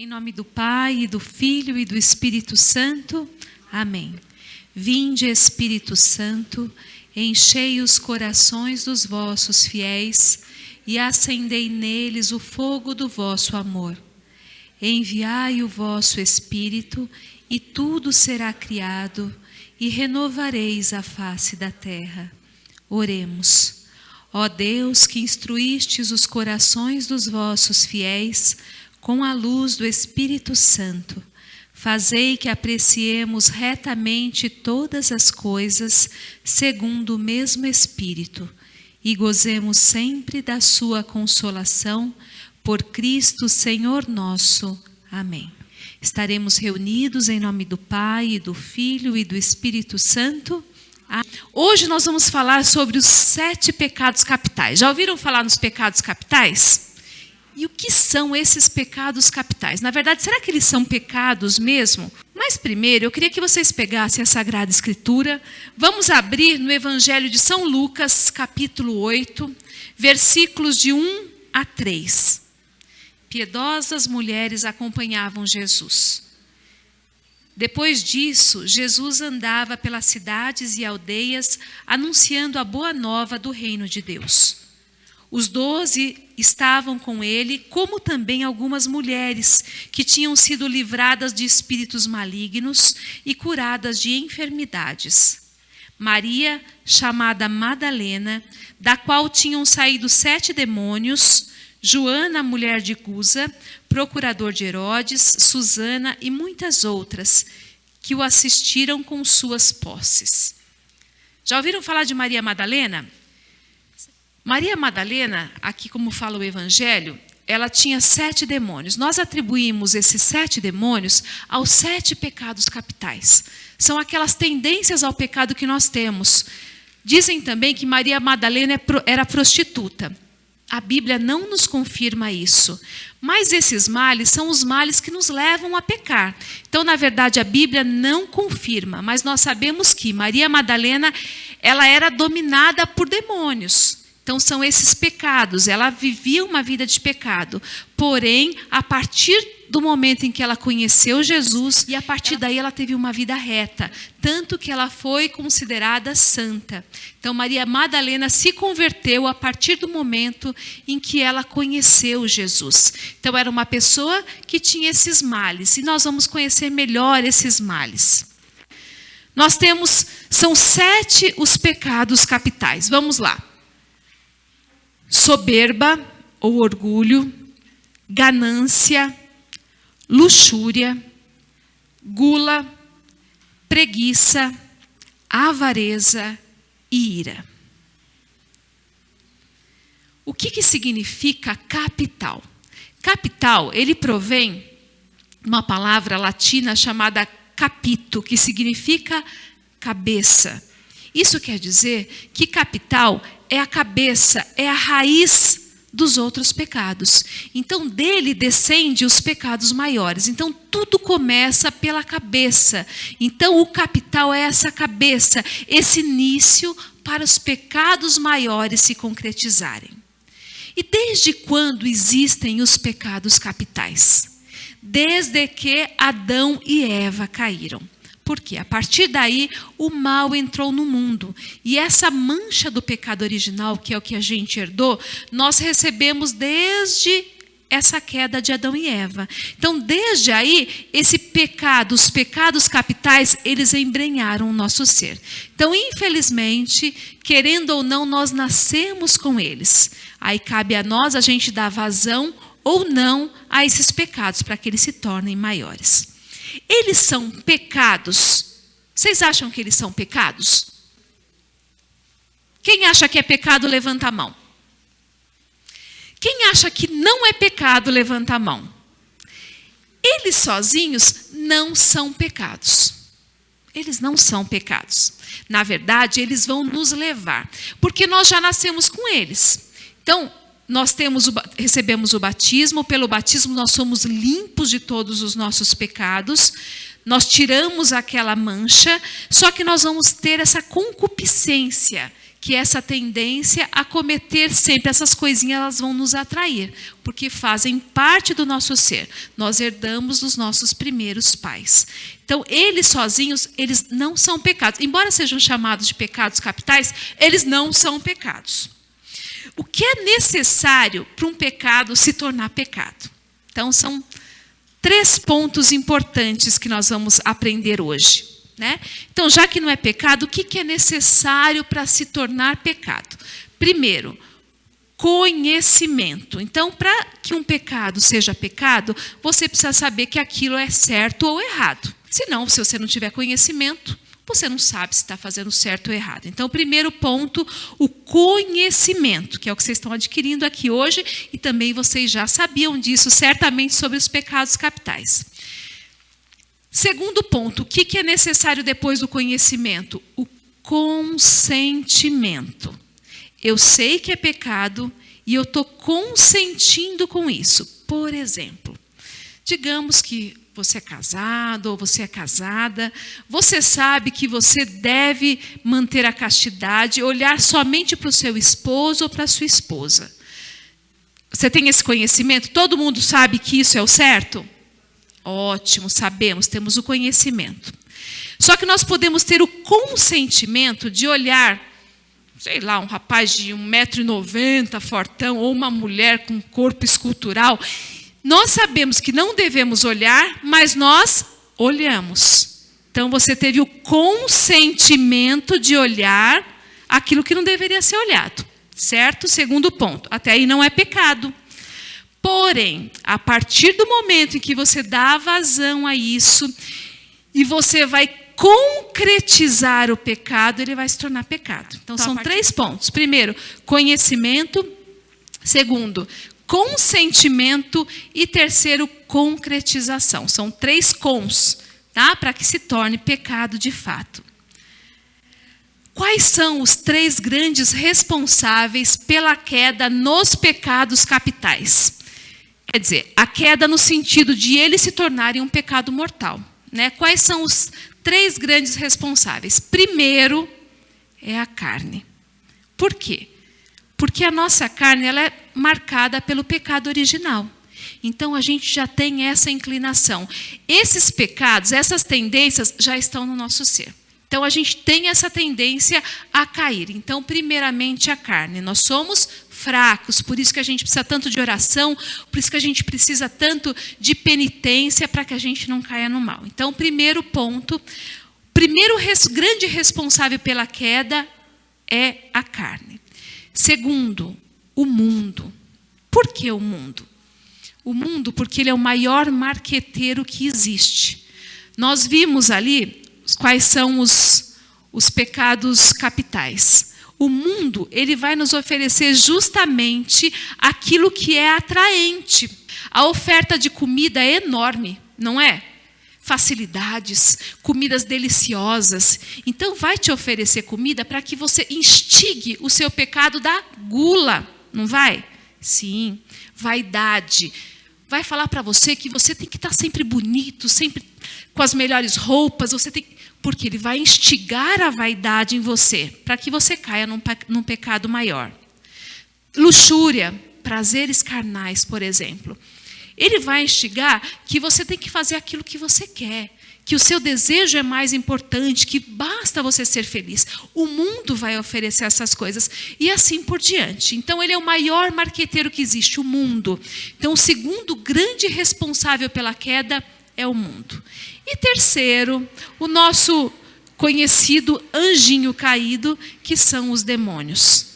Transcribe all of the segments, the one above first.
Em nome do Pai, e do Filho e do Espírito Santo. Amém. Vinde, Espírito Santo, enchei os corações dos vossos fiéis e acendei neles o fogo do vosso amor. Enviai o vosso Espírito e tudo será criado e renovareis a face da terra. Oremos. Ó Deus, que instruístes os corações dos vossos fiéis com a luz do Espírito Santo, fazei que apreciemos retamente todas as coisas segundo o mesmo Espírito e gozemos sempre da sua consolação por Cristo Senhor nosso. Amém. Estaremos reunidos em nome do Pai, e do Filho e do Espírito Santo. Hoje nós vamos falar sobre os 7 pecados capitais. Já ouviram falar nos pecados capitais? E o que são esses pecados capitais? Na verdade, será que eles são pecados mesmo? Mas primeiro, eu queria que vocês pegassem a Sagrada Escritura. Vamos abrir no Evangelho de São Lucas, capítulo 8, versículos de 1 a 3. Piedosas mulheres acompanhavam Jesus. Depois disso, Jesus andava pelas cidades e aldeias, anunciando a boa nova do reino de Deus. Os 12 estavam com ele, como também algumas mulheres que tinham sido livradas de espíritos malignos e curadas de enfermidades. Maria, chamada Madalena, da qual tinham saído 7 demônios, Joana, mulher de Cusa, procurador de Herodes, Susana e muitas outras, que o assistiram com suas posses. Já ouviram falar de Maria Madalena? Maria Madalena, aqui como fala o Evangelho, ela tinha 7 demônios. Nós atribuímos esses 7 demônios aos 7 pecados capitais. São aquelas tendências ao pecado que nós temos. Dizem também que Maria Madalena era prostituta. A Bíblia não nos confirma isso. Mas esses males são os males que nos levam a pecar. Então, na verdade, a Bíblia não confirma, mas nós sabemos que Maria Madalena, ela era dominada por demônios. Então, são esses pecados. Ela vivia uma vida de pecado. Porém, a partir do momento em que ela conheceu Jesus, e a partir daí ela teve uma vida reta, tanto que ela foi considerada santa. Então, Maria Madalena se converteu a partir do momento em que ela conheceu Jesus. Então, era uma pessoa que tinha esses males, e nós vamos conhecer melhor esses males. Nós temos, são 7 os pecados capitais. Vamos lá. Soberba ou orgulho, ganância, luxúria, gula, preguiça, avareza e ira. O que significa capital? Capital, ele provém de uma palavra latina chamada capito, que significa cabeça. Isso quer dizer que capital é a cabeça, é a raiz dos outros pecados. Então, dele descende os pecados maiores. Então, tudo começa pela cabeça. Então, o capital é essa cabeça, esse início para os pecados maiores se concretizarem. E desde quando existem os pecados capitais? Desde que Adão e Eva caíram. Porque a partir daí o mal entrou no mundo. E essa mancha do pecado original, que é o que a gente herdou, nós recebemos desde essa queda de Adão e Eva. Então, desde aí, esse pecado, os pecados capitais, eles embrenharam o nosso ser. Então, infelizmente, querendo ou não, nós nascemos com eles. Aí cabe a nós a gente dar vazão ou não a esses pecados, para que eles se tornem maiores. Eles são pecados. Vocês acham que eles são pecados? Quem acha que é pecado, levanta a mão. Quem acha que não é pecado, levanta a mão. Eles sozinhos não são pecados. Eles não são pecados. Na verdade, eles vão nos levar, porque nós já nascemos com eles. Então, nós recebemos o batismo, pelo batismo nós somos limpos de todos os nossos pecados, nós tiramos aquela mancha, só que nós vamos ter essa concupiscência, que essa tendência a cometer sempre essas coisinhas, elas vão nos atrair, porque fazem parte do nosso ser. Nós herdamos dos nossos primeiros pais. Então, eles sozinhos, eles não são pecados. Embora sejam chamados de pecados capitais, eles não são pecados. O que é necessário para um pecado se tornar pecado? Então, são 3 pontos importantes que nós vamos aprender hoje, né? Então, já que não é pecado, o que é necessário para se tornar pecado? Primeiro, conhecimento. Então, para que um pecado seja pecado, você precisa saber que aquilo é certo ou errado. Senão, se você não tiver conhecimento, você não sabe se está fazendo certo ou errado. Então, o primeiro ponto, o conhecimento, que é o que vocês estão adquirindo aqui hoje, e também vocês já sabiam disso, certamente, sobre os pecados capitais. Segundo ponto, o que é necessário depois do conhecimento? O consentimento. Eu sei que é pecado e eu estou consentindo com isso. Por exemplo, digamos que você é casado ou você é casada, você sabe que você deve manter a castidade, olhar somente para o seu esposo ou para a sua esposa. Você tem esse conhecimento? Todo mundo sabe que isso é o certo? Ótimo, sabemos, temos o conhecimento. Só que nós podemos ter o consentimento de olhar, sei lá, um rapaz de 1,90 m, fortão, ou uma mulher com corpo escultural. Nós sabemos que não devemos olhar, mas nós olhamos. Então, você teve o consentimento de olhar aquilo que não deveria ser olhado, certo? Segundo ponto, até aí não é pecado. Porém, a partir do momento em que você dá vazão a isso, e você vai concretizar o pecado, ele vai se tornar pecado. Então, são 3 pontos. Primeiro, conhecimento. Segundo, consentimento. E terceiro, concretização. São 3 cons, tá? Para que se torne pecado de fato. Quais são os 3 grandes responsáveis pela queda nos pecados capitais? Quer dizer, a queda no sentido de eles se tornarem um pecado mortal, né? Quais são os 3 grandes responsáveis? Primeiro é a carne. Por quê? Porque a nossa carne ela é marcada pelo pecado original. Então, a gente já tem essa inclinação. Esses pecados, essas tendências já estão no nosso ser. Então, a gente tem essa tendência a cair. Então, primeiramente, a carne. Nós somos fracos, por isso que a gente precisa tanto de oração, por isso que a gente precisa tanto de penitência para que a gente não caia no mal. Então, primeiro ponto, primeiro grande responsável pela queda é a carne. Segundo, o mundo. Por que o mundo? O mundo porque ele é o maior marqueteiro que existe. Nós vimos ali quais são os pecados capitais. O mundo, ele vai nos oferecer justamente aquilo que é atraente. A oferta de comida é enorme, não é? Facilidades, comidas deliciosas. Então, vai te oferecer comida para que você instigue o seu pecado da gula, não vai? Sim, vaidade. Vai falar para você que você tem que estar sempre bonito, sempre com as melhores roupas, porque ele vai instigar a vaidade em você, para que você caia num pecado maior. Luxúria, prazeres carnais, por exemplo. Ele vai instigar que você tem que fazer aquilo que você quer, que o seu desejo é mais importante, que basta você ser feliz. O mundo vai oferecer essas coisas e assim por diante. Então, ele é o maior marqueteiro que existe, o mundo. Então, o segundo grande responsável pela queda é o mundo. E terceiro, o nosso conhecido anjinho caído, que são os demônios.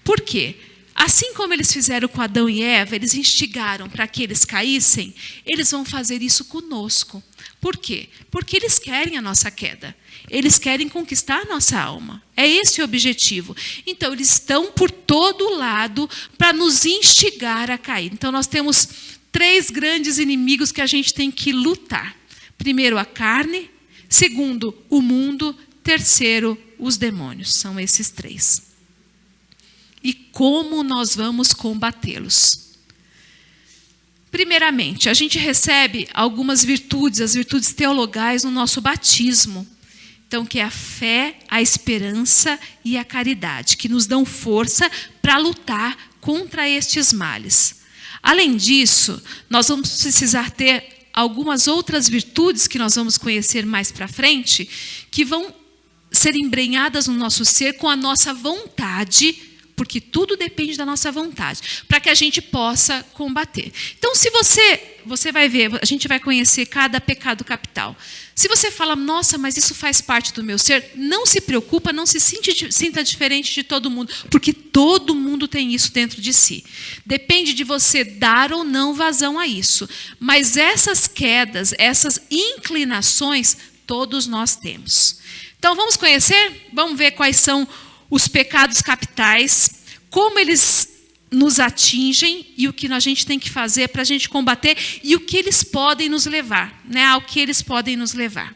Por quê? Assim como eles fizeram com Adão e Eva, eles instigaram para que eles caíssem, eles vão fazer isso conosco. Por quê? Porque eles querem a nossa queda. Eles querem conquistar a nossa alma. É esse o objetivo. Então, eles estão por todo lado para nos instigar a cair. Então, nós temos 3 grandes inimigos que a gente tem que lutar. Primeiro, a carne. Segundo, o mundo. Terceiro, os demônios. São esses 3. E como nós vamos combatê-los? Primeiramente, a gente recebe algumas virtudes, as virtudes teologais no nosso batismo. Então, que é a fé, a esperança e a caridade, que nos dão força para lutar contra estes males. Além disso, nós vamos precisar ter algumas outras virtudes que nós vamos conhecer mais para frente, que vão ser embrenhadas no nosso ser com a nossa vontade, porque tudo depende da nossa vontade, para que a gente possa combater. Então, se você vai ver, a gente vai conhecer cada pecado capital. Se você fala, nossa, mas isso faz parte do meu ser, não se preocupa, não se sinta diferente de todo mundo, porque todo mundo tem isso dentro de si. Depende de você dar ou não vazão a isso. Mas essas quedas, essas inclinações, todos nós temos. Então, vamos conhecer? Vamos ver quais são os pecados capitais, como eles nos atingem e o que a gente tem que fazer para a gente combater e o que eles podem nos levar, né? Ao que eles podem nos levar.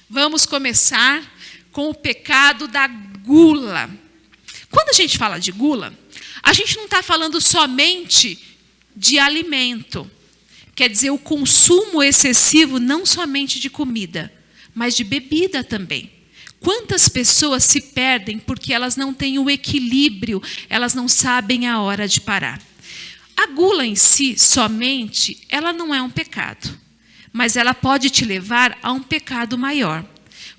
Vamos começar com o pecado da gula. Quando a gente fala de gula, a gente não está falando somente de alimento. Quer dizer, o consumo excessivo não somente de comida, mas de bebida também. Quantas pessoas se perdem porque elas não têm o equilíbrio, elas não sabem a hora de parar. A gula em si, somente, ela não é um pecado, mas ela pode te levar a um pecado maior.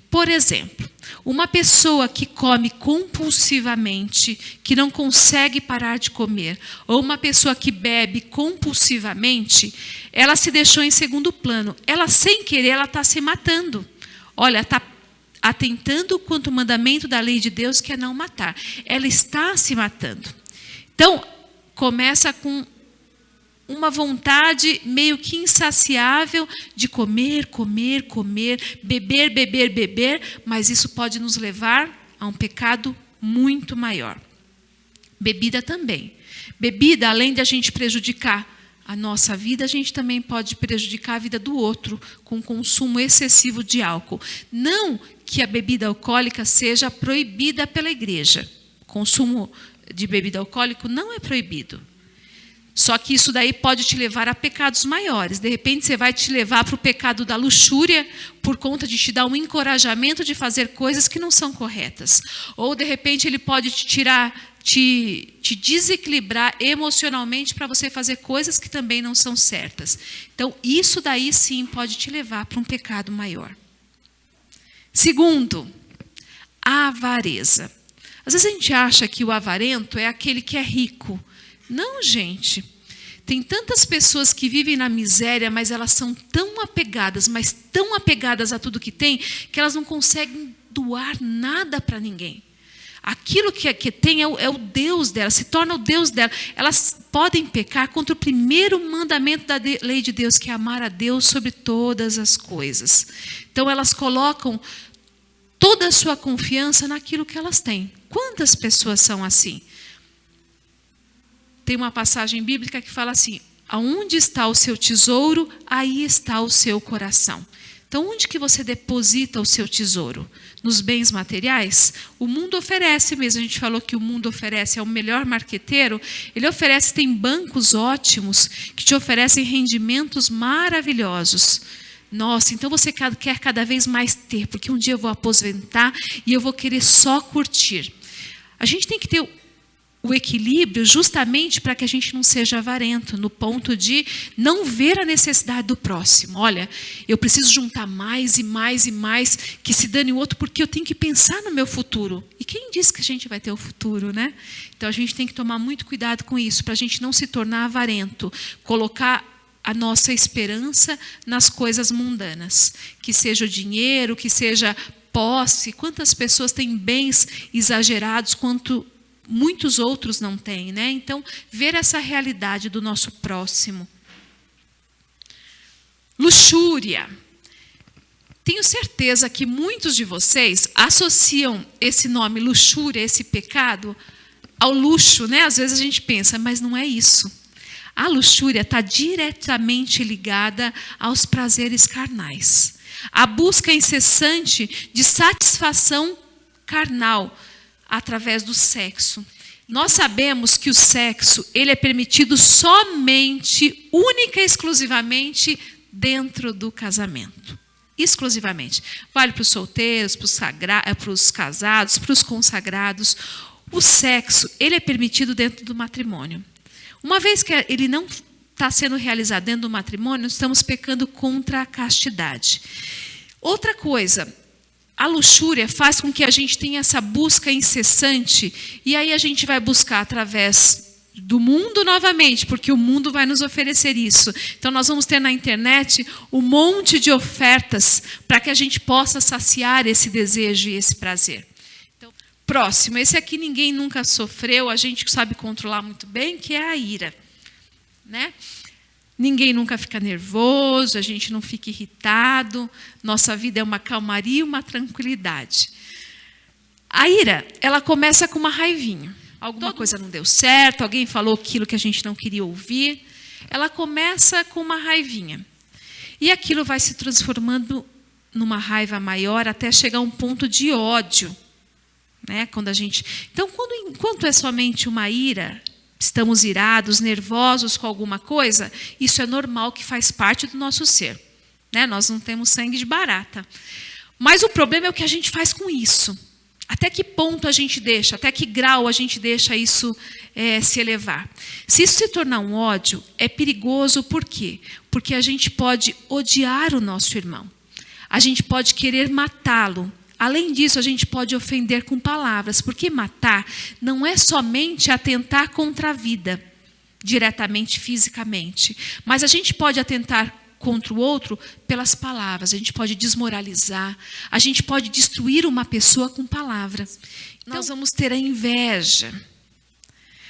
Por exemplo, uma pessoa que come compulsivamente, que não consegue parar de comer, ou uma pessoa que bebe compulsivamente, ela se deixou em segundo plano. Ela, sem querer, ela está se matando. Olha, está atentando contra o mandamento da lei de Deus, que é não matar. Ela está se matando. Então, começa com uma vontade meio que insaciável de comer, comer, comer, beber, beber, beber, mas isso pode nos levar a um pecado muito maior. Bebida também. Bebida, além de a gente prejudicar a nossa vida, a gente também pode prejudicar a vida do outro com o consumo excessivo de álcool. Não que a bebida alcoólica seja proibida pela igreja. O consumo de bebida alcoólica não é proibido. Só que isso daí pode te levar a pecados maiores. De repente, você vai te levar para o pecado da luxúria por conta de te dar um encorajamento de fazer coisas que não são corretas. Ou, de repente, ele pode te tirar, te desequilibrar emocionalmente para você fazer coisas que também não são certas. Então, isso daí sim pode te levar para um pecado maior. Segundo, a avareza. Às vezes a gente acha que o avarento é aquele que é rico. Não, gente. Tem tantas pessoas que vivem na miséria, mas elas são tão apegadas, mas tão apegadas a tudo que tem, que elas não conseguem doar nada para ninguém. Aquilo que tem é o Deus dela, se torna o Deus dela. Elas podem pecar contra o primeiro mandamento da lei de Deus, que é amar a Deus sobre todas as coisas. Então, elas colocam toda a sua confiança naquilo que elas têm. Quantas pessoas são assim? Tem uma passagem bíblica que fala assim: aonde está o seu tesouro, aí está o seu coração. Então, onde que você deposita o seu tesouro? Nos bens materiais? O mundo oferece mesmo. A gente falou que o mundo oferece, é o melhor marqueteiro. Ele oferece, tem bancos ótimos que te oferecem rendimentos maravilhosos. Nossa, então você quer cada vez mais ter, porque um dia eu vou aposentar e eu vou querer só curtir. A gente tem que ter o equilíbrio justamente para que a gente não seja avarento, no ponto de não ver a necessidade do próximo. Olha, eu preciso juntar mais e mais e mais, que se dane o outro, porque eu tenho que pensar no meu futuro. E quem disse que a gente vai ter o futuro, né? Então a gente tem que tomar muito cuidado com isso, para a gente não se tornar avarento, colocar a nossa esperança nas coisas mundanas, que seja o dinheiro, que seja posse. Quantas pessoas têm bens exagerados quanto muitos outros não têm, né? Então, ver essa realidade do nosso próximo. Luxúria. Tenho certeza que muitos de vocês associam esse nome luxúria, esse pecado, ao luxo, né? Às vezes a gente pensa, mas não é isso. A luxúria está diretamente ligada aos prazeres carnais. A busca incessante de satisfação carnal através do sexo. Nós sabemos que o sexo ele é permitido somente, única e exclusivamente dentro do casamento. exclusivamente. Vale para os solteiros, para os casados, para os consagrados. O sexo, ele é permitido dentro do matrimônio. Uma vez que ele não está sendo realizado dentro do matrimônio, estamos pecando contra a castidade. Outra coisa, a luxúria faz com que a gente tenha essa busca incessante, e aí a gente vai buscar através do mundo novamente, porque o mundo vai nos oferecer isso. Então nós vamos ter na internet um monte de ofertas para que a gente possa saciar esse desejo e esse prazer. Então, próximo, esse aqui ninguém nunca sofreu, a gente sabe controlar muito bem, que é a ira, né? Ninguém nunca fica nervoso, a gente não fica irritado, nossa vida é uma calmaria e uma tranquilidade. A ira, ela começa com uma raivinha. Alguma coisa não deu certo, alguém falou aquilo que a gente não queria ouvir. Ela começa com uma raivinha. E aquilo vai se transformando numa raiva maior até chegar a um ponto de ódio, né? Então, enquanto é somente uma ira, estamos irados, nervosos com alguma coisa, isso é normal, que faz parte do nosso ser, né? Nós não temos sangue de barata. Mas o problema é o que a gente faz com isso. Até que ponto a gente deixa, até que grau a gente deixa isso se elevar. Se isso se tornar um ódio, é perigoso, por quê? Porque a gente pode odiar o nosso irmão. A gente pode querer matá-lo. Além disso, a gente pode ofender com palavras, porque matar não é somente atentar contra a vida, diretamente, fisicamente, mas a gente pode atentar contra o outro pelas palavras, a gente pode desmoralizar, a gente pode destruir uma pessoa com palavras. Então, nós vamos ter a inveja.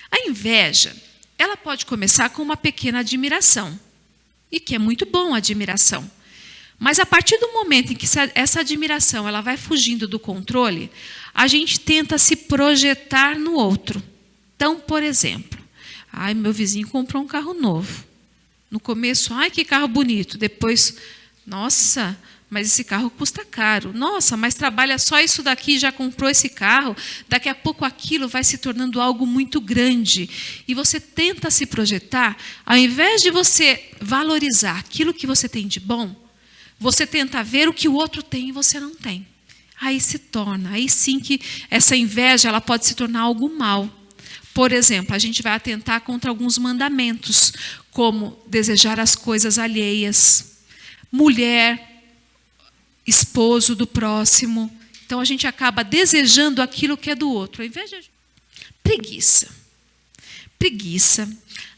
A inveja, ela pode começar com uma pequena admiração, e que é muito bom a admiração. Mas a partir do momento em que essa admiração ela vai fugindo do controle, a gente tenta se projetar no outro. Então, por exemplo, meu vizinho comprou um carro novo. No começo, que carro bonito. Depois, nossa, mas esse carro custa caro. Nossa, mas trabalha só isso daqui, já comprou esse carro. Daqui a pouco aquilo vai se tornando algo muito grande. E você tenta se projetar, ao invés de você valorizar aquilo que você tem de bom, você tenta ver o que o outro tem e você não tem. Aí sim que essa inveja ela pode se tornar algo mal. Por exemplo, a gente vai atentar contra alguns mandamentos, como desejar as coisas alheias, mulher, esposo do próximo. Então a gente acaba desejando aquilo que é do outro. A inveja, preguiça.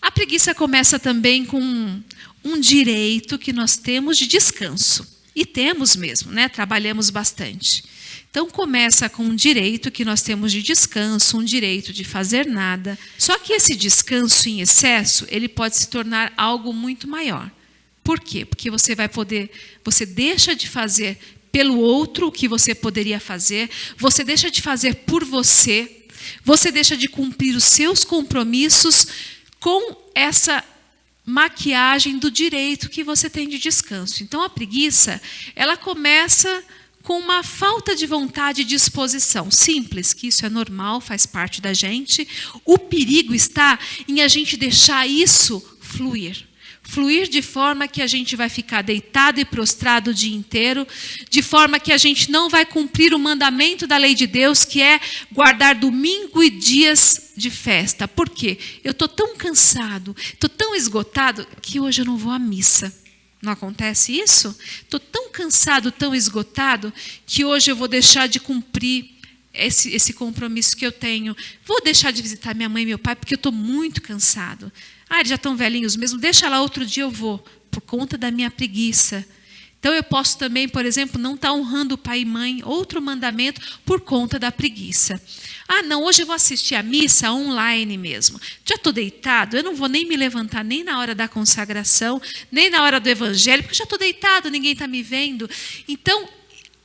A preguiça começa também com um direito que nós temos de descanso. E temos mesmo, né? Trabalhamos bastante. Então, começa com um direito que nós temos de descanso, um direito de fazer nada. Só que esse descanso em excesso, ele pode se tornar algo muito maior. Por quê? Porque você deixa de fazer pelo outro o que você poderia fazer, você deixa de fazer por você, você deixa de cumprir os seus compromissos com essa maquiagem do direito que você tem de descanso. Então, a preguiça, ela começa com uma falta de vontade e disposição. Simples, que isso é normal, faz parte da gente. O perigo está em a gente deixar isso fluir. Fluir de forma que a gente vai ficar deitado e prostrado o dia inteiro, de forma que a gente não vai cumprir o mandamento da lei de Deus, que é guardar domingo e dias de festa. Por quê? Eu estou tão cansado, estou tão esgotado, que hoje eu não vou à missa. Não acontece isso? Estou tão cansado, tão esgotado, que hoje eu vou deixar de cumprir esse compromisso que eu tenho. Vou deixar de visitar minha mãe e meu pai, porque eu estou muito cansado. Eles já estão velhinhos mesmo, deixa lá, outro dia eu vou, por conta da minha preguiça. Então, eu posso também, por exemplo, não estar honrando o pai e mãe, outro mandamento, por conta da preguiça. Não, hoje eu vou assistir a missa online mesmo. Já estou deitado, eu não vou nem me levantar nem na hora da consagração, nem na hora do evangelho, porque eu já estou deitado, ninguém está me vendo. Então,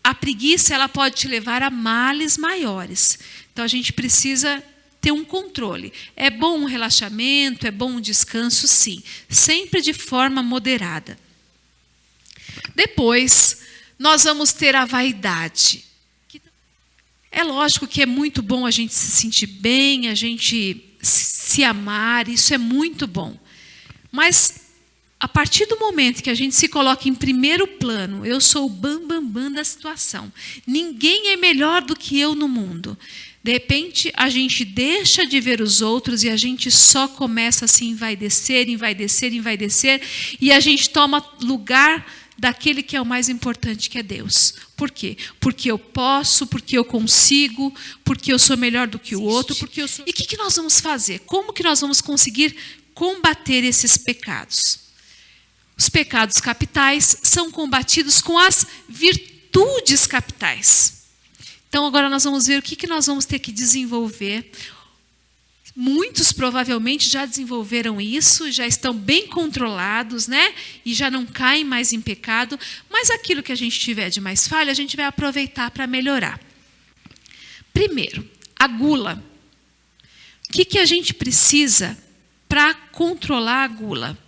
a preguiça ela pode te levar a males maiores. Então, a gente precisa ter um controle. É bom um relaxamento, é bom um descanso, sim. Sempre de forma moderada. Depois, nós vamos ter a vaidade. É lógico que é muito bom a gente se sentir bem, a gente se amar, isso é muito bom. Mas A partir do momento que a gente se coloca em primeiro plano, eu sou o bam da situação. Ninguém é melhor do que eu no mundo. De repente, a gente deixa de ver os outros e a gente só começa a se envaidecer, e a gente toma lugar daquele que é o mais importante, que é Deus. Por quê? Porque eu posso, porque eu consigo, porque eu sou melhor do que o outro. E o que nós vamos fazer? Como que nós vamos conseguir combater esses pecados? Os pecados capitais são combatidos com as virtudes capitais. Então, agora nós vamos ver o que nós vamos ter que desenvolver. Muitos provavelmente já desenvolveram isso, já estão bem controlados, né? E já não caem mais em pecado. Mas aquilo que a gente tiver de mais falha, a gente vai aproveitar para melhorar. Primeiro, a gula. O que a gente precisa para controlar a gula?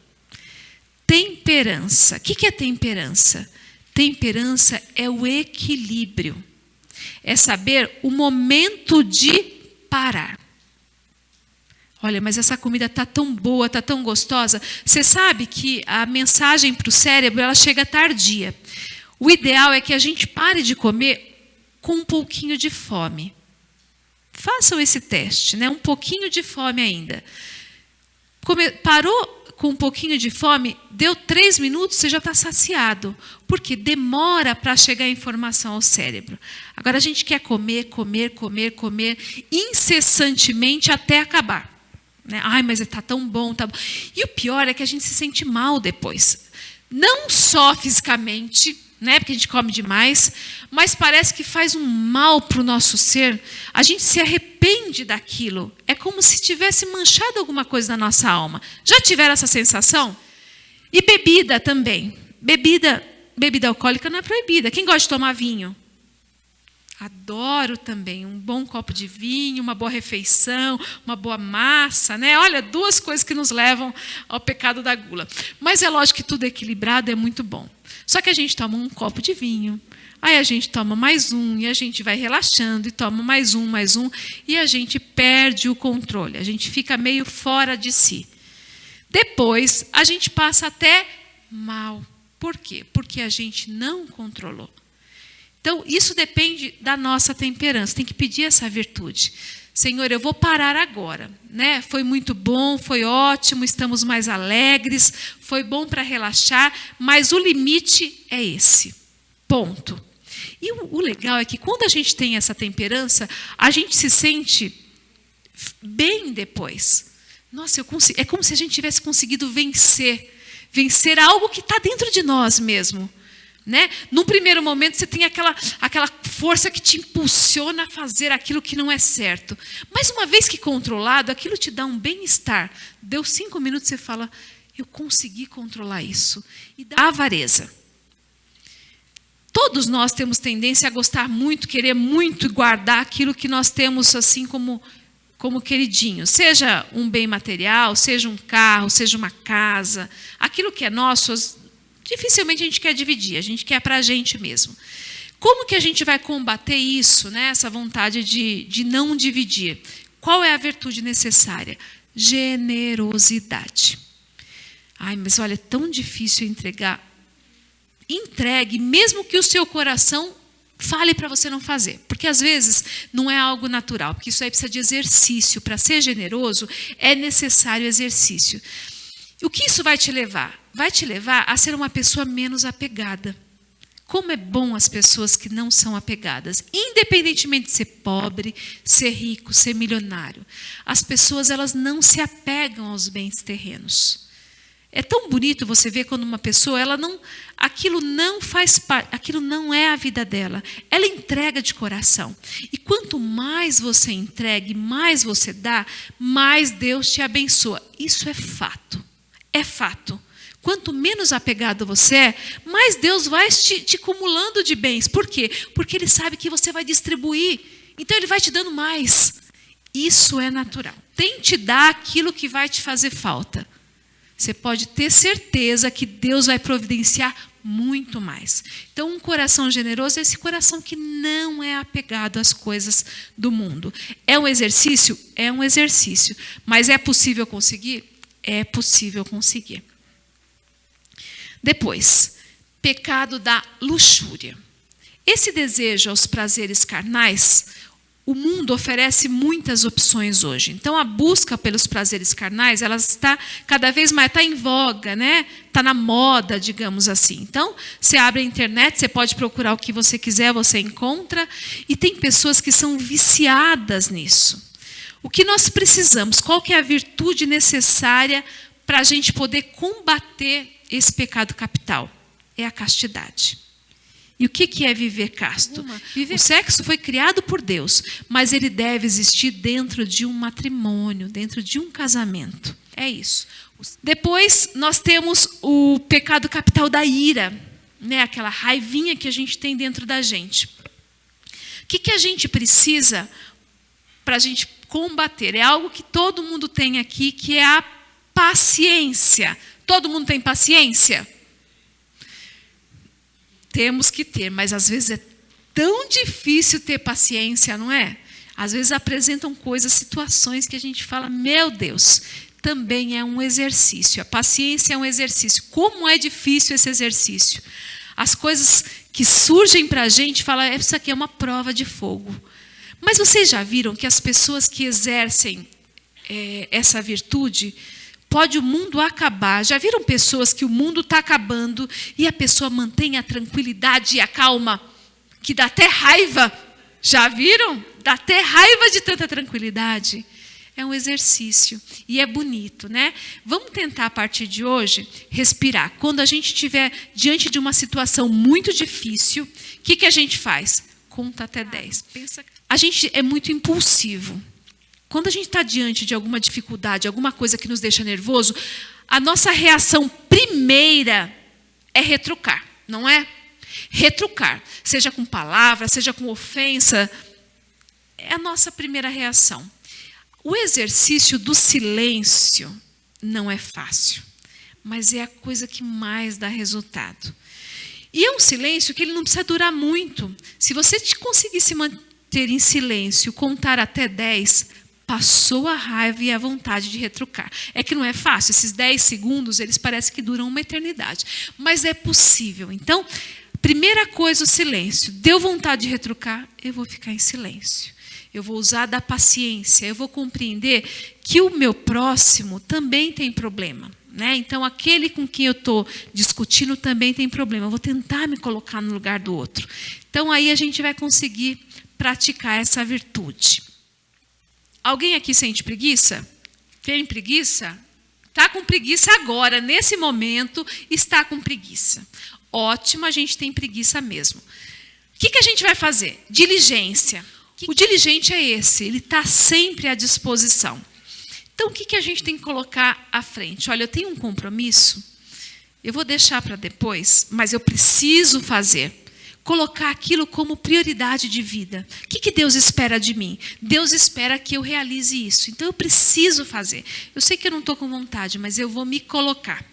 Temperança. O que é temperança? Temperança é o equilíbrio. É saber o momento de parar. Olha, mas essa comida está tão boa, está tão gostosa. Você sabe que a mensagem para o cérebro ela chega tardia. O ideal é que a gente pare de comer com um pouquinho de fome. Façam esse teste, né? Um pouquinho de fome ainda. Parou com um pouquinho de fome, deu 3 minutos, você já está saciado. Porque demora para chegar a informação ao cérebro. Agora a gente quer comer incessantemente até acabar. Né? Ai, mas está tão bom, tá bom. E o pior é que a gente se sente mal depois. Não só fisicamente, né, porque a gente come demais, mas parece que faz um mal para o nosso ser. A gente se arrepende daquilo. É como se tivesse manchado alguma coisa na nossa alma. Já tiveram essa sensação? E bebida também. Bebida alcoólica não é proibida. Quem gosta de tomar vinho? Adoro também um bom copo de vinho, uma boa refeição, uma boa massa, né? Olha, 2 coisas que nos levam ao pecado da gula. Mas é lógico que tudo equilibrado é muito bom. Só que a gente toma um copo de vinho, aí a gente toma mais um, e a gente vai relaxando, e toma mais um, e a gente perde o controle, a gente fica meio fora de si. Depois, a gente passa até mal. Por quê? Porque a gente não controlou. Então, isso depende da nossa temperança, tem que pedir essa virtude. Senhor, eu vou parar agora, né? Foi muito bom, foi ótimo, estamos mais alegres, foi bom para relaxar, mas o limite é esse, ponto. E o legal é que quando a gente tem essa temperança, a gente se sente bem depois. Nossa, é como se a gente tivesse conseguido vencer algo que está dentro de nós mesmo. Né? Num primeiro momento você tem aquela força que te impulsiona a fazer aquilo que não é certo. Mas uma vez que controlado, aquilo te dá um bem-estar. Deu 5 minutos você fala, eu consegui controlar isso. E dá avareza. Todos nós temos tendência a gostar muito, querer muito guardar aquilo que nós temos assim como queridinho. Seja um bem material, seja um carro, seja uma casa. Aquilo que é nosso, dificilmente a gente quer dividir, a gente quer para a gente mesmo. Como que a gente vai combater isso, né? Essa vontade de não dividir? Qual é a virtude necessária? Generosidade. Ai, mas olha, é tão difícil entregar. Entregue, mesmo que o seu coração fale para você não fazer. Porque às vezes não é algo natural, porque isso aí precisa de exercício. Para ser generoso, é necessário exercício. O que isso vai te levar? Vai te levar a ser uma pessoa menos apegada. Como é bom as pessoas que não são apegadas, independentemente de ser pobre, ser rico, ser milionário. As pessoas elas não se apegam aos bens terrenos. É tão bonito você ver quando uma pessoa, aquilo não faz parte, aquilo não é a vida dela. Ela entrega de coração. E quanto mais você entrega, mais você dá, mais Deus te abençoa. Isso é fato. É fato. Quanto menos apegado você é, mais Deus vai te acumulando de bens. Por quê? Porque Ele sabe que você vai distribuir. Então Ele vai te dando mais. Isso é natural. Tente dar aquilo que vai te fazer falta. Você pode ter certeza que Deus vai providenciar muito mais. Então, um coração generoso é esse coração que não é apegado às coisas do mundo. É um exercício? É um exercício. Mas é possível conseguir? É possível conseguir. Depois, pecado da luxúria. Esse desejo aos prazeres carnais, o mundo oferece muitas opções hoje. Então, a busca pelos prazeres carnais, ela está cada vez mais, está em voga, né? Está na moda, digamos assim. Então, você abre a internet, você pode procurar o que você quiser, você encontra. E tem pessoas que são viciadas nisso. O que nós precisamos? Qual que é a virtude necessária para a gente poder combater esse pecado capital? É a castidade. E o que é viver casto? O sexo foi criado por Deus, mas ele deve existir dentro de um matrimônio, dentro de um casamento. É isso. Depois, nós temos o pecado capital da ira, né? Aquela raivinha que a gente tem dentro da gente. O que a gente precisa para a gente combater? É algo que todo mundo tem aqui, que é a paciência. Todo mundo tem paciência? Temos que ter, mas às vezes é tão difícil ter paciência, não é? Às vezes apresentam coisas, situações que a gente fala, meu Deus, também é um exercício. A paciência é um exercício. Como é difícil esse exercício? As coisas que surgem para a gente, fala, isso aqui é uma prova de fogo. Mas vocês já viram que as pessoas que exercem essa virtude, pode o mundo acabar. Já viram pessoas que o mundo está acabando e a pessoa mantém a tranquilidade e a calma, que dá até raiva? Já viram? Dá até raiva de tanta tranquilidade. É um exercício e é bonito, né? Vamos tentar, a partir de hoje, respirar. Quando a gente estiver diante de uma situação muito difícil, o que a gente faz? Conta até 10. A gente é muito impulsivo. Quando a gente está diante de alguma dificuldade, alguma coisa que nos deixa nervoso, a nossa reação primeira é retrucar, não é? Retrucar, seja com palavras, seja com ofensa, é a nossa primeira reação. O exercício do silêncio não é fácil, mas é a coisa que mais dá resultado. E é um silêncio que ele não precisa durar muito. Se você conseguir se manter em silêncio, contar até 10, passou a raiva e a vontade de retrucar. É que não é fácil, esses 10 segundos, eles parecem que duram uma eternidade. Mas é possível. Então, primeira coisa, o silêncio. Deu vontade de retrucar, eu vou ficar em silêncio. Eu vou usar da paciência, eu vou compreender que o meu próximo também tem problema, né? Então, aquele com quem eu estou discutindo também tem problema. Eu vou tentar me colocar no lugar do outro. Então, aí a gente vai conseguir praticar essa virtude. Alguém aqui sente preguiça? Tem preguiça? Está com preguiça agora, nesse momento, está com preguiça. Ótimo, a gente tem preguiça mesmo. O que a gente vai fazer? Diligência. O diligente é esse, ele está sempre à disposição. Então, o que a gente tem que colocar à frente? Olha, eu tenho um compromisso, eu vou deixar para depois, mas eu preciso fazer. Colocar aquilo como prioridade de vida. O que Deus espera de mim? Deus espera que eu realize isso. Então, eu preciso fazer. Eu sei que eu não estou com vontade, mas eu vou me colocar.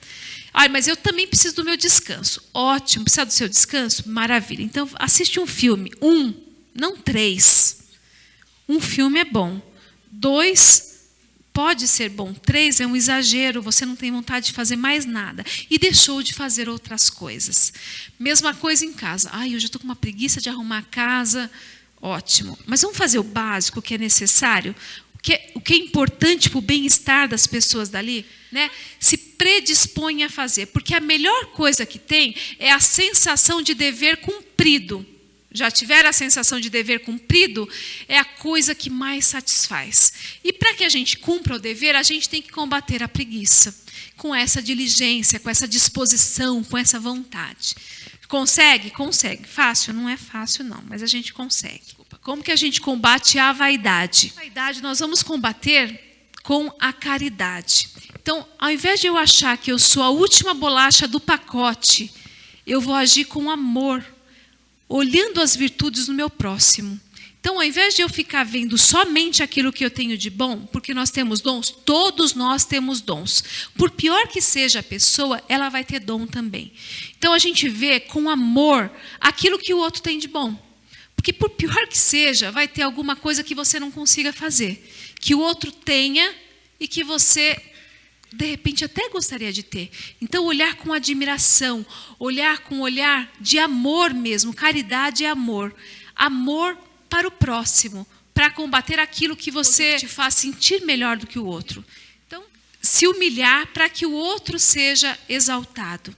Mas eu também preciso do meu descanso. Ótimo, precisa do seu descanso? Maravilha. Então, assiste um filme. 1, não 3. Um filme é bom. 2, pode ser bom. 3 é um exagero, você não tem vontade de fazer mais nada. E deixou de fazer outras coisas. Mesma coisa em casa. Eu já estou com uma preguiça de arrumar a casa. Ótimo. Mas vamos fazer o básico, o que é necessário? O que é importante para o bem-estar das pessoas dali? Né? Se predispõe a fazer. Porque a melhor coisa que tem é a sensação de dever cumprido. Já tiveram a sensação de dever cumprido? É a coisa que mais satisfaz. E para que a gente cumpra o dever, a gente tem que combater a preguiça. Com essa diligência, com essa disposição, com essa vontade. Consegue? Consegue. Fácil? Não é fácil, não, mas a gente consegue. Como que a gente combate a vaidade? A vaidade nós vamos combater com a caridade. Então, ao invés de eu achar que eu sou a última bolacha do pacote, eu vou agir com amor, olhando as virtudes no meu próximo. Então, ao invés de eu ficar vendo somente aquilo que eu tenho de bom, porque nós temos dons, todos nós temos dons. Por pior que seja a pessoa, ela vai ter dom também. Então, a gente vê com amor aquilo que o outro tem de bom. Porque por pior que seja, vai ter alguma coisa que você não consiga fazer. Que o outro tenha e que você de repente até gostaria de ter. Então, olhar com admiração, olhar com um olhar de amor mesmo, caridade é amor. Amor para o próximo, para combater aquilo que você te faz sentir melhor do que o outro. Então, se humilhar para que o outro seja exaltado.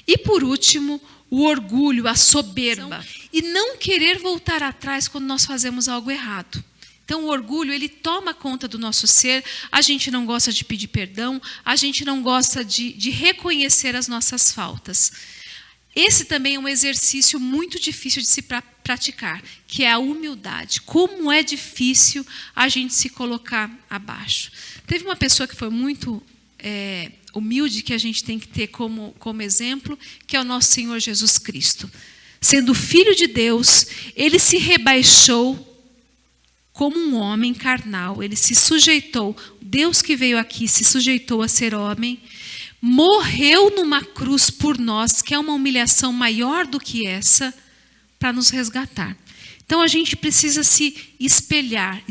E por último, o orgulho, a soberba. E não querer voltar atrás quando nós fazemos algo errado. Então, o orgulho, ele toma conta do nosso ser, a gente não gosta de pedir perdão, a gente não gosta de reconhecer as nossas faltas. Esse também é um exercício muito difícil de se praticar, que é a humildade. Como é difícil a gente se colocar abaixo. Teve uma pessoa que foi muito humilde, que a gente tem que ter como exemplo, que é o nosso Senhor Jesus Cristo. Sendo Filho de Deus, ele se rebaixou como um homem carnal, ele se sujeitou, Deus que veio aqui se sujeitou a ser homem, morreu numa cruz por nós, que é uma humilhação maior do que essa, para nos resgatar. Então a gente precisa se espelhar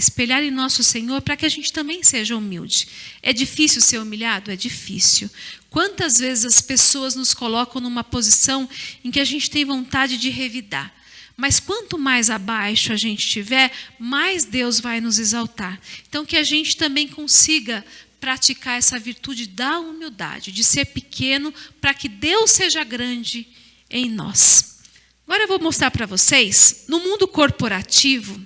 em nosso Senhor, para que a gente também seja humilde. É difícil ser humilhado? É difícil. Quantas vezes as pessoas nos colocam numa posição em que a gente tem vontade de revidar? Mas quanto mais abaixo a gente estiver, mais Deus vai nos exaltar. Então, que a gente também consiga praticar essa virtude da humildade, de ser pequeno, para que Deus seja grande em nós. Agora eu vou mostrar para vocês, no mundo corporativo,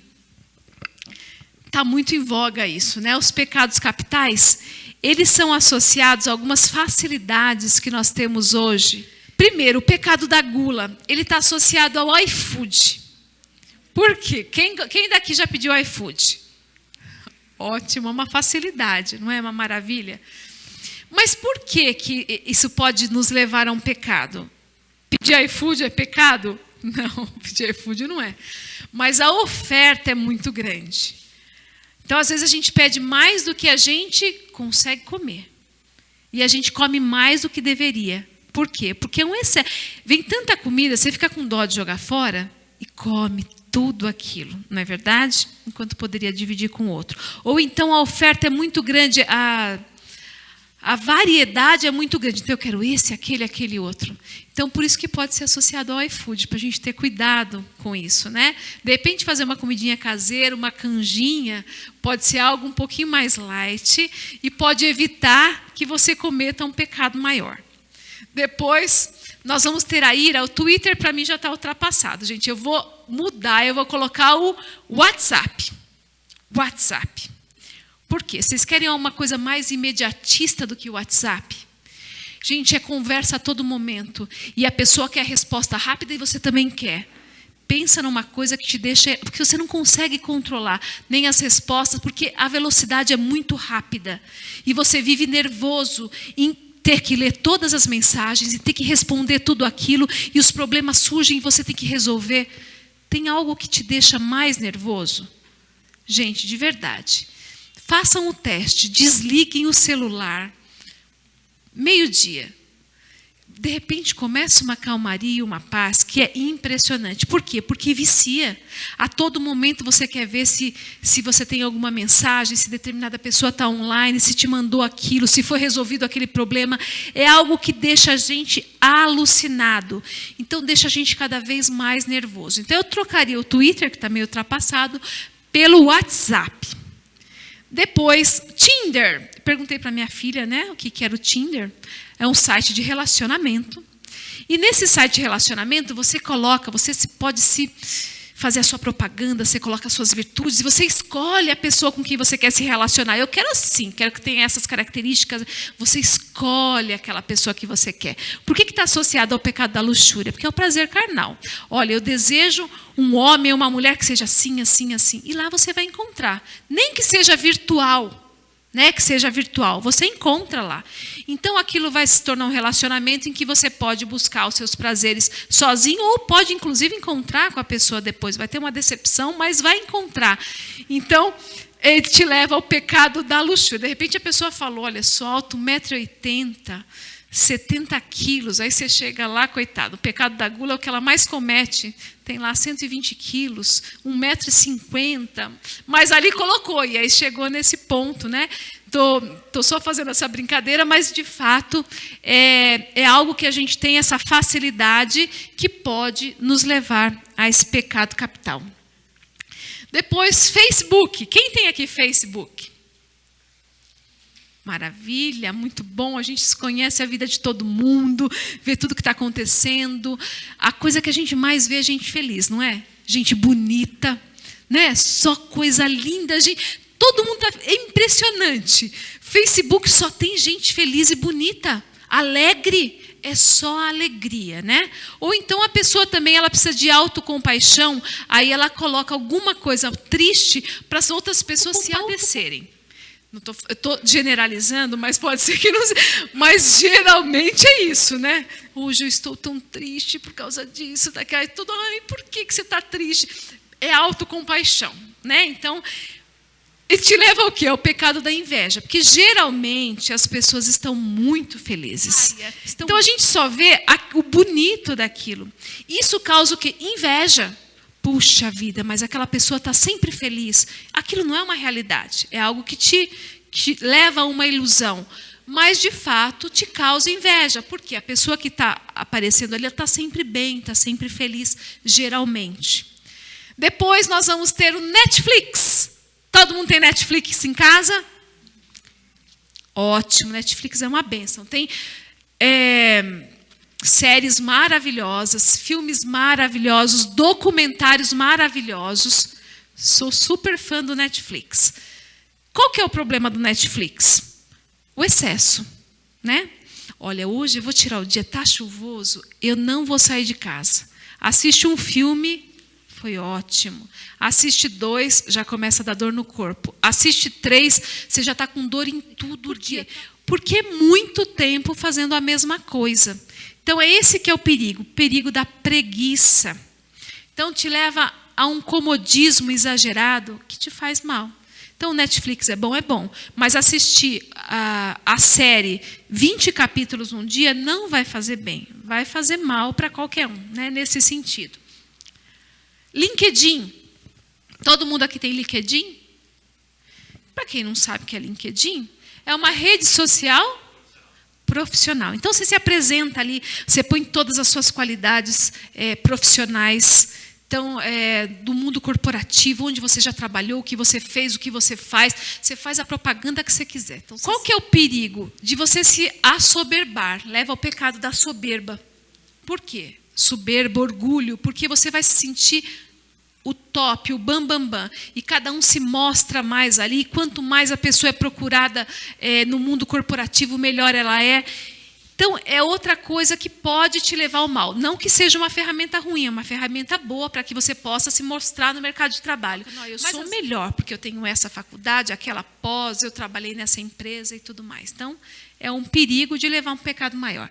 está muito em voga isso, né? Os pecados capitais, eles são associados a algumas facilidades que nós temos hoje. Primeiro, o pecado da gula, ele está associado ao iFood. Por quê? Quem daqui já pediu iFood? Ótimo, é uma facilidade, não é uma maravilha? Mas por que isso pode nos levar a um pecado? Pedir iFood é pecado? Não, pedir iFood não é. Mas a oferta é muito grande. Então, às vezes, a gente pede mais do que a gente consegue comer. E a gente come mais do que deveria. Por quê? Porque é um excesso. Vem tanta comida, você fica com dó de jogar fora e come tudo aquilo, não é verdade? Enquanto poderia dividir com o outro. Ou então a oferta é muito grande, a variedade é muito grande. Então eu quero esse, aquele outro. Então por isso que pode ser associado ao iFood, para a gente ter cuidado com isso, né? De repente fazer uma comidinha caseira, uma canjinha, pode ser algo um pouquinho mais light e pode evitar que você cometa um pecado maior. Depois, nós vamos ter a ira. O Twitter, para mim, já está ultrapassado. Gente, eu vou mudar, eu vou colocar o WhatsApp. WhatsApp. Por quê? Vocês querem uma coisa mais imediatista do que o WhatsApp? Gente, é conversa a todo momento. E a pessoa quer a resposta rápida e você também quer. Pensa numa coisa que te deixa... Porque você não consegue controlar nem as respostas, porque a velocidade é muito rápida. E você vive nervoso em ter que ler todas as mensagens e ter que responder tudo aquilo, e os problemas surgem e você tem que resolver. Tem algo que te deixa mais nervoso? Gente, de verdade, façam o teste, desliguem o celular, meio-dia. De repente começa uma calmaria, uma paz que é impressionante. Por quê? Porque vicia. A todo momento você quer ver se você tem alguma mensagem, se determinada pessoa está online, se te mandou aquilo, se foi resolvido aquele problema. É algo que deixa a gente alucinado. Então deixa a gente cada vez mais nervoso. Então eu trocaria o Twitter, que está meio ultrapassado, pelo WhatsApp. Depois, Tinder. Perguntei para minha filha, né, o que era o Tinder. É um site de relacionamento. E nesse site de relacionamento, você pode fazer a sua propaganda, você coloca as suas virtudes, e você escolhe a pessoa com quem você quer se relacionar. Eu quero assim, quero que tenha essas características. Você escolhe aquela pessoa que você quer. Por que está associado ao pecado da luxúria? Porque é o prazer carnal. Olha, eu desejo um homem ou uma mulher que seja assim, assim, assim. E lá você vai encontrar. Nem que seja virtual. Que seja virtual, você encontra lá. Então aquilo vai se tornar um relacionamento em que você pode buscar os seus prazeres sozinho, ou pode inclusive encontrar com a pessoa depois. Vai ter uma decepção, mas vai encontrar. Então ele te leva ao pecado da luxúria. De repente a pessoa falou, olha, sou alto 1,80 m, 70 quilos, aí você chega lá, coitado, o pecado da gula é o que ela mais comete, tem lá 120 quilos, 1,50 m, mas ali colocou, e aí chegou nesse ponto, né? Tô só fazendo essa brincadeira, mas de fato é algo que a gente tem essa facilidade que pode nos levar a esse pecado capital. Depois, Facebook. Quem tem aqui Facebook? Maravilha, muito bom, a gente conhece a vida de todo mundo, vê tudo que está acontecendo. A coisa que a gente mais vê é gente feliz, não é? Gente bonita, né? Só coisa linda, todo mundo é impressionante. Facebook só tem gente feliz e bonita, alegre, é só alegria, né? Ou então a pessoa também ela precisa de autocompaixão, aí ela coloca alguma coisa triste para as outras pessoas se adecerem. Eu estou generalizando, mas pode ser que não seja. Mas geralmente é isso, né? Hoje eu estou tão triste por causa disso, daquela e tudo. Ai, por que você está triste? É autocompaixão, né? Então, ele te leva ao quê? Ao pecado da inveja. Porque geralmente as pessoas estão muito felizes. Então a gente só vê o bonito daquilo. Isso causa o quê? Inveja. Puxa vida, mas aquela pessoa está sempre feliz. Aquilo não é uma realidade, é algo que te leva a uma ilusão. Mas, de fato, te causa inveja, porque a pessoa que está aparecendo ali está sempre bem, está sempre feliz, geralmente. Depois nós vamos ter o Netflix. Todo mundo tem Netflix em casa? Ótimo, Netflix é uma bênção. Tem séries maravilhosas, filmes maravilhosos, documentários maravilhosos. Sou super fã do Netflix. Qual que é o problema do Netflix? O excesso, né? Olha, hoje eu vou tirar o dia, está chuvoso, eu não vou sair de casa. Assiste um filme, foi ótimo. Assiste 2, já começa a dar dor no corpo. Assiste 3, você já está com dor em tudo o dia. Porque é muito tempo fazendo a mesma coisa. Então, é esse que é o perigo da preguiça. Então, te leva a um comodismo exagerado que te faz mal. Então, o Netflix é bom, mas assistir a série 20 capítulos num dia não vai fazer bem, vai fazer mal para qualquer um, né, nesse sentido. LinkedIn. Todo mundo aqui tem LinkedIn? Para quem não sabe o que é LinkedIn, é uma rede social profissional. Então, você se apresenta ali, você põe todas as suas qualidades profissionais, então, do mundo corporativo, onde você já trabalhou, o que você fez, o que você faz a propaganda que você quiser. Então, qual que é o perigo? De você se assoberbar, leva ao pecado da soberba. Por quê? Soberba, orgulho, porque você vai se sentir o top, o bam. E cada um se mostra mais ali. E quanto mais a pessoa é procurada no mundo corporativo, melhor ela é. Então, é outra coisa que pode te levar ao mal. Não que seja uma ferramenta ruim, é uma ferramenta boa para que você possa se mostrar no mercado de trabalho. Não, eu sou melhor, porque eu tenho essa faculdade, aquela pós, eu trabalhei nessa empresa e tudo mais. Então, é um perigo de levar a um pecado maior.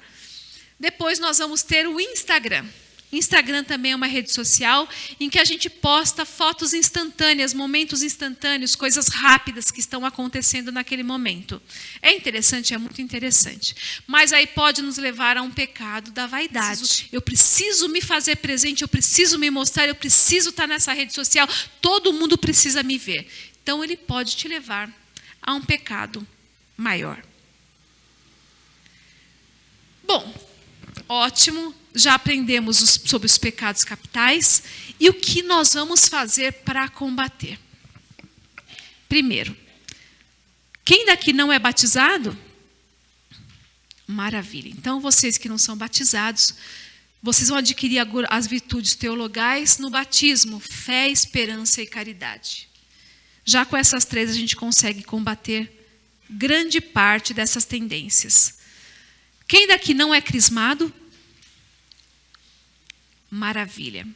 Depois, nós vamos ter o Instagram. Instagram também é uma rede social em que a gente posta fotos instantâneas, momentos instantâneos, coisas rápidas que estão acontecendo naquele momento. É interessante, é muito interessante. Mas aí pode nos levar a um pecado da vaidade. Eu preciso me fazer presente, eu preciso me mostrar, eu preciso estar nessa rede social, todo mundo precisa me ver. Então, ele pode te levar a um pecado maior. Bom, ótimo. Já aprendemos sobre os pecados capitais e o que nós vamos fazer para combater. Primeiro, quem daqui não é batizado? Maravilha. Então, vocês que não são batizados, vocês vão adquirir as virtudes teologais no batismo, fé, esperança e caridade. Já com essas 3, a gente consegue combater grande parte dessas tendências. Quem daqui não é crismado? Maravilha.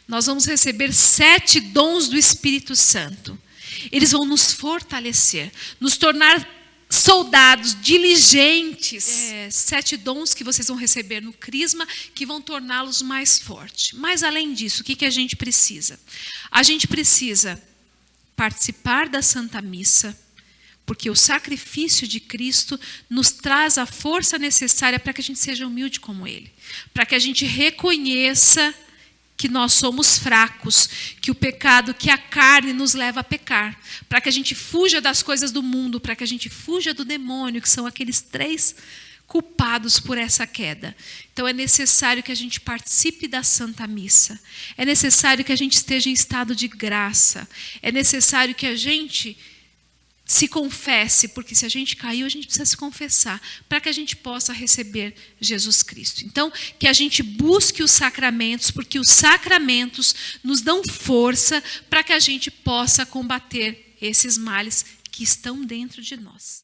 Nós vamos receber 7 dons do Espírito Santo. Eles vão nos fortalecer, nos tornar soldados diligentes. 7 dons que vocês vão receber no crisma que vão torná-los mais fortes. Mas, além disso, o que a gente precisa? A gente precisa participar da Santa Missa, porque o sacrifício de Cristo nos traz a força necessária para que a gente seja humilde como Ele, para que a gente reconheça que nós somos fracos, que o pecado, que a carne nos leva a pecar, para que a gente fuja das coisas do mundo, para que a gente fuja do demônio, que são aqueles 3 culpados por essa queda. Então é necessário que a gente participe da Santa Missa, é necessário que a gente esteja em estado de graça, é necessário que a gente se confesse, porque se a gente caiu, a gente precisa se confessar, para que a gente possa receber Jesus Cristo. Então, que a gente busque os sacramentos, porque os sacramentos nos dão força para que a gente possa combater esses males que estão dentro de nós.